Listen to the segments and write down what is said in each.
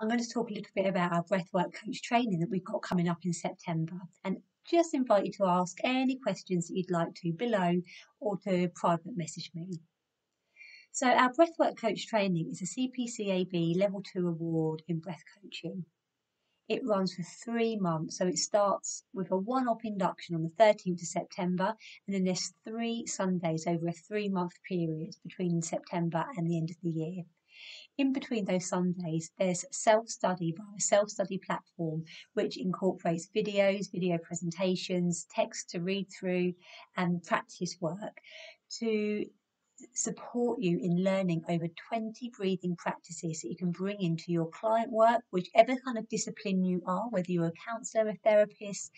I'm going to talk a little bit about our breathwork coach training that we've got coming up in September, and just invite you to ask any questions that you'd like to below or to private message me. So our breathwork coach training is a CPCAB Level 2 award in breath coaching. It runs for 3 months, so it starts with a one-off induction on the 13th of September, and then there's 3 Sundays over a 3-month period between September and the end of the year. In between those Sundays, there's self-study via a self-study platform, which incorporates videos, video presentations, text to read through, and practice work to support you in learning over 20 breathing practices that you can bring into your client work, whichever kind of discipline you are, whether you're a counsellor, a therapist,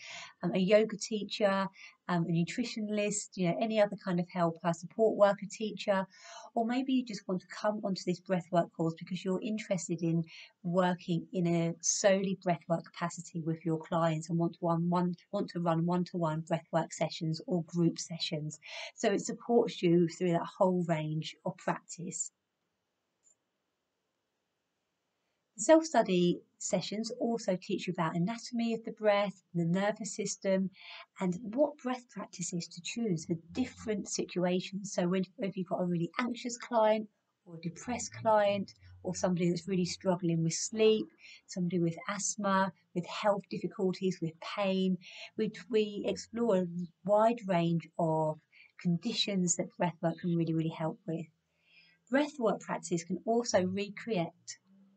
a yoga teacher, a nutritionist, any other kind of helper, support worker, teacher, or maybe you just want to come onto this breathwork course because you're interested in working in a solely breathwork capacity with your clients and want to run one-to-one breathwork sessions or group sessions. So it supports you through that whole range of practice. The self-study sessions also teach you about anatomy of the breath, the nervous system, and what breath practices to choose for different situations. So if you've got a really anxious client or a depressed client, or somebody that's really struggling with sleep, somebody with asthma, with health difficulties, with pain, we explore a wide range of conditions that breathwork can really help with. Breathwork practice can also recreate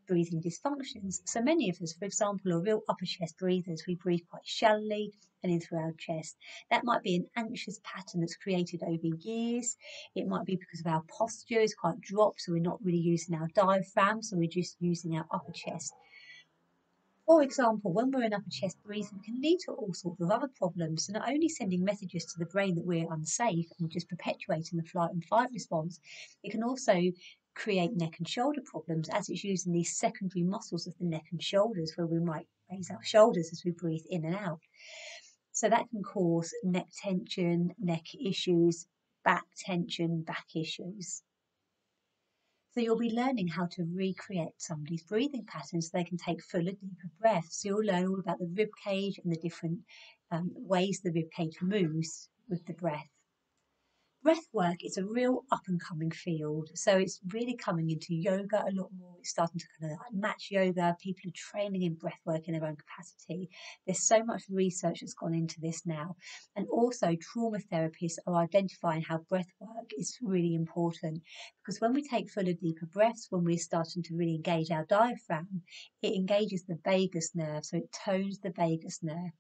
breathing dysfunctions. So many of us, for example, are real upper chest breathers. We breathe quite shallowly and in through our chest. That might be an anxious pattern that's created over years. It might be because of our posture is quite dropped, so we're not really using our diaphragm, so we're just using our upper chest. For example, when we're in upper chest breathing, it can lead to all sorts of other problems. So not only sending messages to the brain that we're unsafe and just perpetuating the flight and fight response, it can also create neck and shoulder problems as it's using these secondary muscles of the neck and shoulders where we might raise our shoulders as we breathe in and out. So that can cause neck tension, neck issues, back tension, back issues. So you'll be learning how to recreate somebody's breathing patterns so they can take fuller, deeper breaths. So you'll learn all about the rib cage and the different ways the rib cage moves with the breath. Breathwork is a real up-and-coming field, so it's really coming into yoga a lot more. It's starting to kind of match yoga. People are training in breathwork in their own capacity. There's so much research that's gone into this now, and also trauma therapists are identifying how breathwork is really important, because when we take fuller, deeper breaths, when we're starting to really engage our diaphragm, it engages the vagus nerve, so it tones the vagus nerve.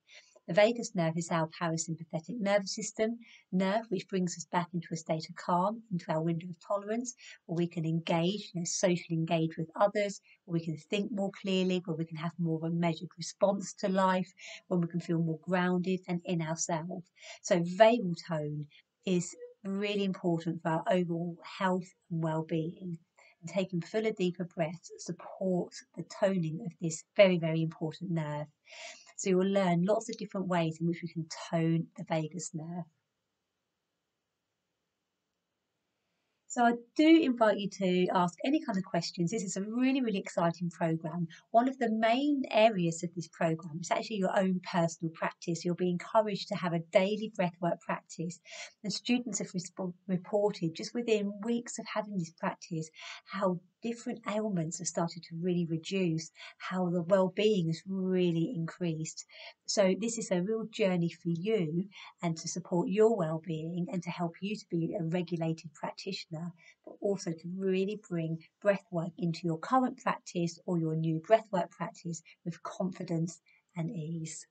The vagus nerve is our parasympathetic nervous system nerve, which brings us back into a state of calm, into our window of tolerance, where we can engage, socially engage with others, where we can think more clearly, where we can have more of a measured response to life, when we can feel more grounded and in ourselves. So vagal tone is really important for our overall health and well-being. And taking fuller, deeper breaths supports the toning of this very important nerve. So you will learn lots of different ways in which we can tone the vagus nerve. So I do invite you to ask any kind of questions. This is a really exciting programme. One of the main areas of this programme is actually your own personal practice. You'll be encouraged to have a daily breathwork practice. And students have reported just within weeks of having this practice how different ailments have started to really reduce, how the well-being has really increased. So this is a real journey for you and to support your well-being and to help you to be a regulated practitioner, but also to really bring breathwork into your current practice or your new breathwork practice with confidence and ease.